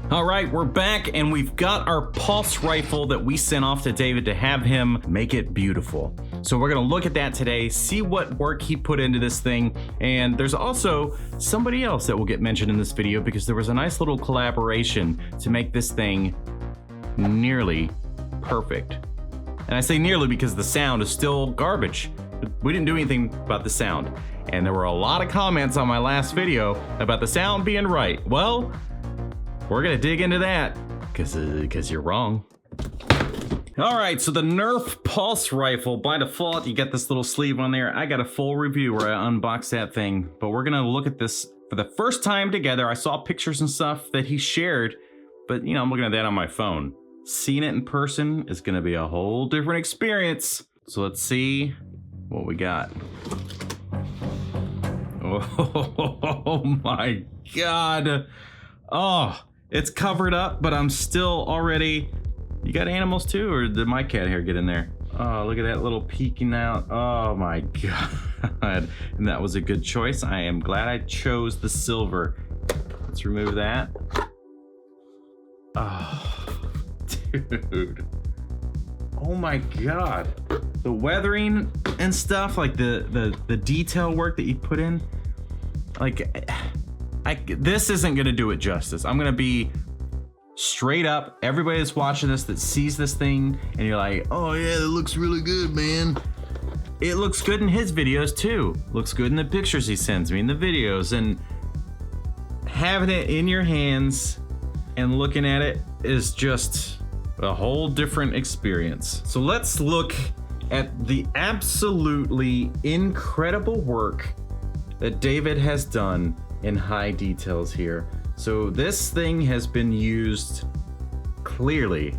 All right, we're back and we've got our pulse rifle that we sent off to David to have him make it beautiful. So we're gonna look at that today, see what work he put into this thing. And there's also somebody else that will get mentioned in this video because there was a nice little collaboration to make this thing nearly perfect. And I say nearly because the sound is still garbage. We didn't do anything about the sound. And there were a lot of comments on my last video about the sound being right. Well, we're gonna dig into that, cause you're wrong. All right, so the Nerf pulse rifle, by default, you get this little sleeve on there. I got a full review where I unboxed that thing, but we're gonna look at this for the first time together. I saw pictures and stuff that he shared, but you know, I'm looking at that on my phone. Seeing it in person is gonna be a whole different experience. So let's see what we got. Oh my God. Oh. It's covered up, but I'm still already... You got animals too, or did my cat hair get in there? Oh, look at that little peeking out. Oh my God. And that was a good choice. I am glad I chose the silver. Let's remove that. Oh, dude. Oh my God. The weathering and stuff, like the detail work that you put in, like... this isn't gonna do it justice. I'm gonna be straight up. Everybody that's watching this that sees this thing and you're like, oh yeah, it looks really good, man. It looks good in his videos too. Looks good in the pictures he sends me, in the videos, and having it in your hands and looking at it is just a whole different experience. So let's look at the absolutely incredible work that David has done in high details here. So this thing has been used clearly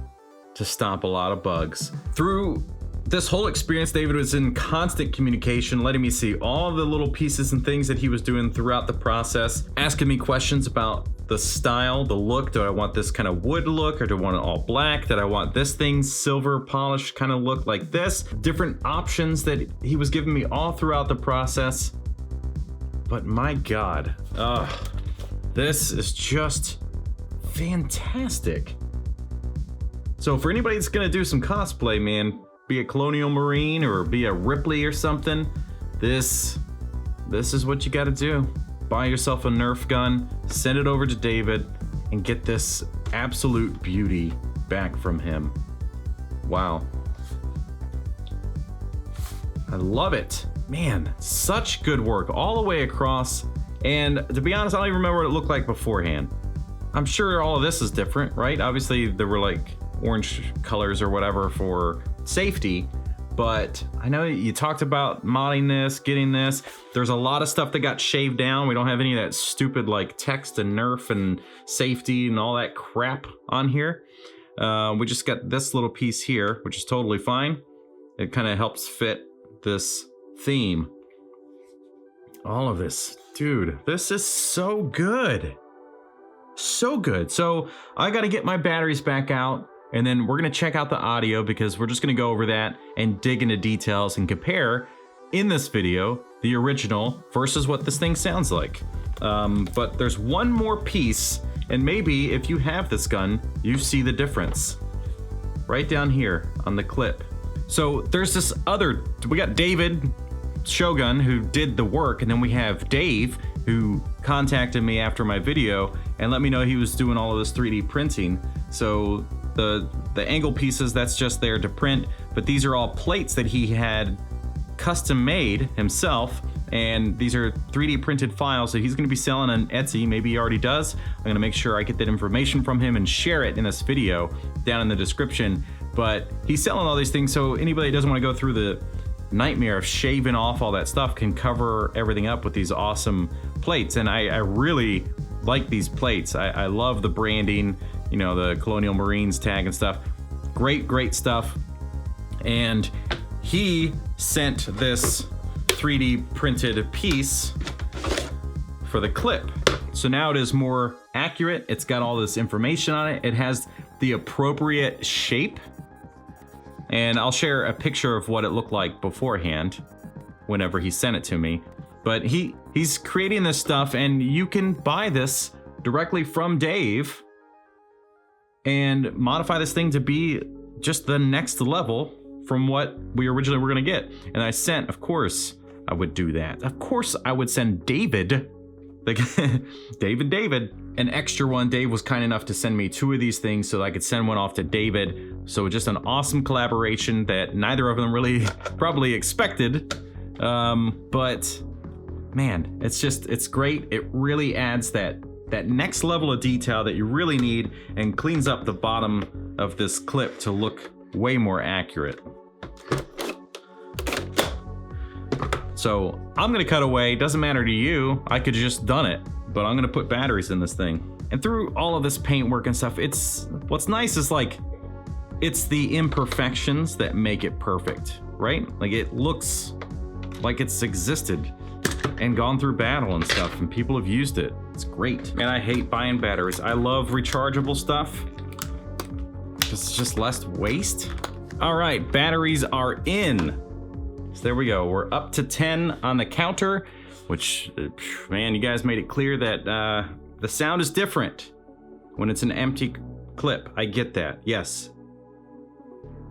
to stop a lot of bugs. Through this whole experience, David was in constant communication, letting me see all the little pieces and things that he was doing throughout the process, asking me questions about the style, the look. Do I want this kind of wood look, or do I want it all black? Did I want this thing silver polished kind of look like this? Different options that he was giving me all throughout the process. But my God, this is just fantastic. So for anybody that's gonna do some cosplay, man, be a Colonial Marine or be a Ripley or something, this is what you gotta do. Buy yourself a Nerf gun, send it over to David, and get this absolute beauty back from him. Wow. I love it. Man, such good work all the way across. And to be honest, I don't even remember what it looked like beforehand. I'm sure all of this is different, right? Obviously there were like orange colors or whatever for safety, but I know you talked about modding this, getting this. There's a lot of stuff that got shaved down. We don't have any of that stupid like text and Nerf and safety and all that crap on here. We just got this little piece here, which is totally fine. It kind of helps fit this theme. All of this, dude, this is so good. So good. So I got to get my batteries back out, and then we're going to check out the audio because we're just going to go over that and dig into details and compare in this video the original versus what this thing sounds like. But there's one more piece, and maybe if you have this gun, you see the difference right down here on the clip. So there's this other, we got David Shogun who did the work, and then we have Dave who contacted me after my video and let me know he was doing all of this 3D printing. So the angle pieces, that's just there to print, but these are all plates that he had custom made himself, and these are 3D printed files that he's going to be selling on Etsy. Maybe he already does. I'm going to make sure I get that information from him and share it in this video down in the description. But he's selling all these things, so anybody that doesn't want to go through the nightmare of shaving off all that stuff can cover everything up with these awesome plates. And I really like these plates. I love the branding, you know, the Colonial Marines tag and stuff. Great stuff. And he sent this 3D printed piece for the clip. So now it is more accurate. It's got all this information on it. It has the appropriate shape. And I'll share a picture of what it looked like beforehand whenever he sent it to me. But he's creating this stuff, and you can buy this directly from Dave and modify this thing to be just the next level from what we originally were gonna get. And I sent, of course, I would do that. Of course, I would send David, like David, an extra one. Dave was kind enough to send me 2 of these things so I could send one off to David. So just an awesome collaboration that neither of them really probably expected. But man, it's great. It really adds that next level of detail that you really need and cleans up the bottom of this clip to look way more accurate. So I'm gonna cut away, doesn't matter to you, I could have just done it, but I'm gonna put batteries in this thing. And through all of this paint work and stuff, what's nice is like, it's the imperfections that make it perfect, right? Like it looks like it's existed and gone through battle and stuff, and people have used it. It's great. And I hate buying batteries. I love rechargeable stuff. It's just less waste. All right, batteries are in. So there we go. We're up to 10 on the counter, which, man, you guys made it clear that the sound is different when it's an empty clip. I get that, yes.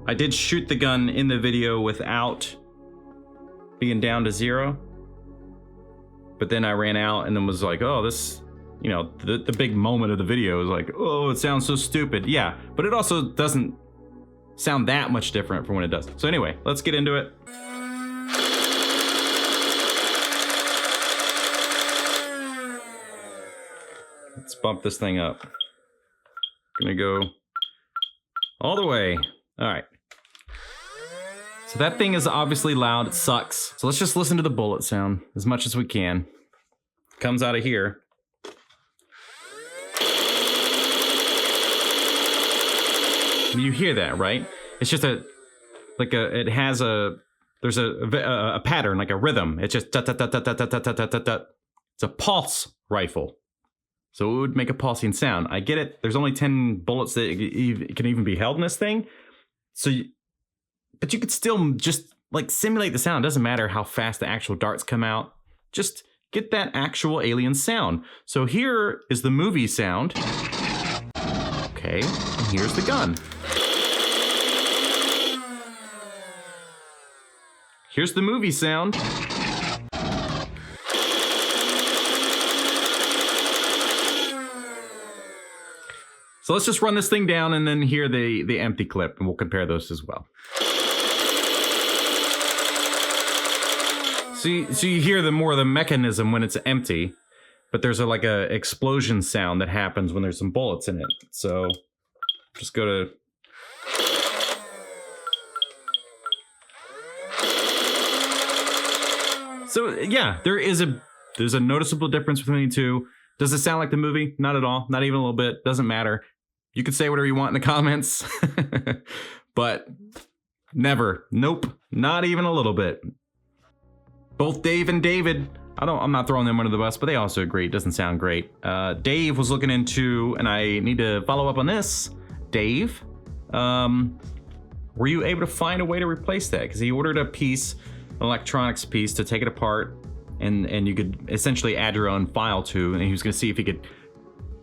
I did shoot the gun in the video without being down to 0. But then I ran out and then was like, oh, this, you know, the big moment of the video is like, oh, it sounds so stupid. Yeah, but it also doesn't sound that much different from when it does. So anyway, let's get into it. Let's bump this thing up. Gonna go all the way. All right. So that thing is obviously loud, it sucks. So let's just listen to the bullet sound as much as we can. Comes out of here. You hear that, right? It's just there's a pattern, like a rhythm. It's just da-da-da-da-da-da-da-da-da-da. It's a pulse rifle. So it would make a pulsing sound. I get it. There's only 10 bullets that can even be held in this thing. So but you could still just like simulate the sound. It doesn't matter how fast the actual darts come out. Just get that actual alien sound. So here is the movie sound. Okay, and here's the gun. Here's the movie sound. So let's just run this thing down and then hear the empty clip, and we'll compare those as well. So you hear the mechanism when it's empty, but there's like a explosion sound that happens when there's some bullets in it. So just go to... So yeah, there's a noticeable difference between the two. Does it sound like the movie? Not at all. Not even a little bit. Doesn't matter. You can say whatever you want in the comments, but never. Nope. Not even a little bit. Both Dave and David, I'm not throwing them under the bus, but they also agree it doesn't sound great. Dave was looking into, and I need to follow up on this. Dave, were you able to find a way to replace that? Because he ordered a piece, an electronics piece, to take it apart, and you could essentially add your own file to, and he was gonna see if he could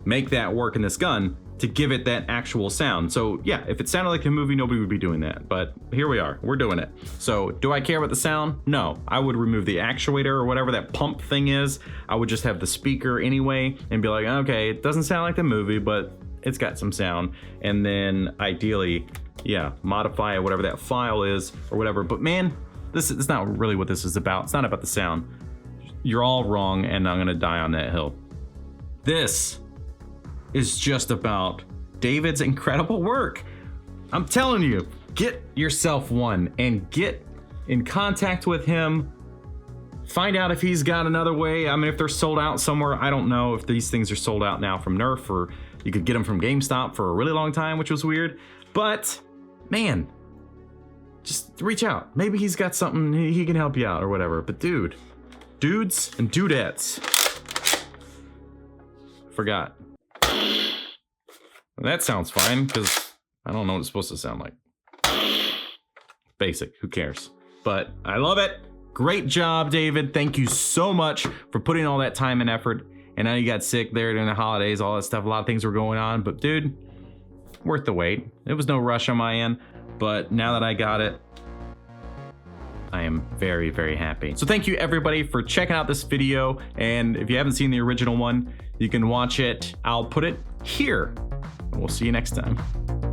make that work in this gun to give it that actual sound. So yeah, if it sounded like a movie, nobody would be doing that, but here we are, we're doing it. So do I care about the sound? No, I would remove the actuator or whatever that pump thing is. I would just have the speaker anyway and be like, okay, it doesn't sound like the movie, but it's got some sound. And then ideally, yeah, modify whatever that file is or whatever. But man, this is not really what this is about. It's not about the sound. You're all wrong, and I'm gonna die on that hill. This is just about David's incredible work. I'm telling you, get yourself one and get in contact with him. Find out if he's got another way. I mean, if they're sold out somewhere, I don't know if these things are sold out now from Nerf, or you could get them from GameStop for a really long time, which was weird. But man, just reach out. Maybe he's got something, he can help you out or whatever. But dudes and dudettes. Forgot. Well, that sounds fine, because I don't know what it's supposed to sound like. Basic, who cares? But I love it. Great job, David. Thank you so much for putting all that time and effort. And now you got sick there during the holidays, all that stuff. A lot of things were going on, but dude, worth the wait. It was no rush on my end, but now that I got it, I am very, very happy. So thank you everybody for checking out this video. And if you haven't seen the original one, you can watch it. I'll put it here. We'll see you next time.